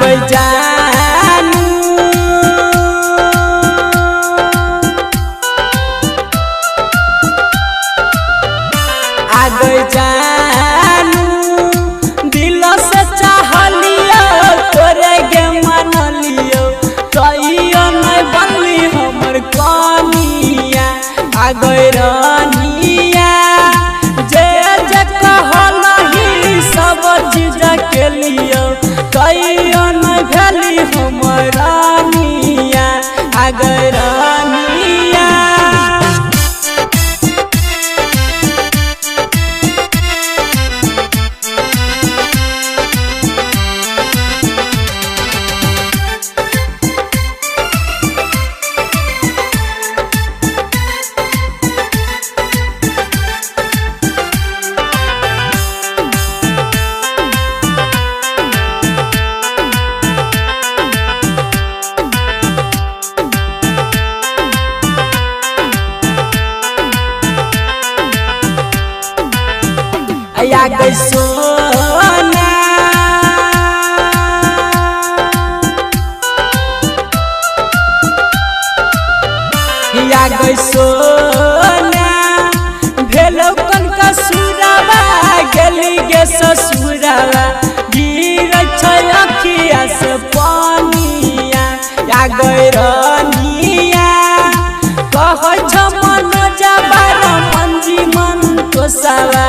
गई जानू आ गई जानू दिल से चाह लियो तोरे के मान लियो कहियो नहीं बनली हमर कनिया आ गई रानिया जे जे कहलही सब चीज के लियो कहियो नहीं भेली हमर रानिया आ गई रानिया आ गई सोना आ गई सोना भेलो कन कसुरवा गेली गे ससुरवा गिर छै अखिया से पानिया आ गई रानिया कहै छ मन जबार मंजी मन तो सवा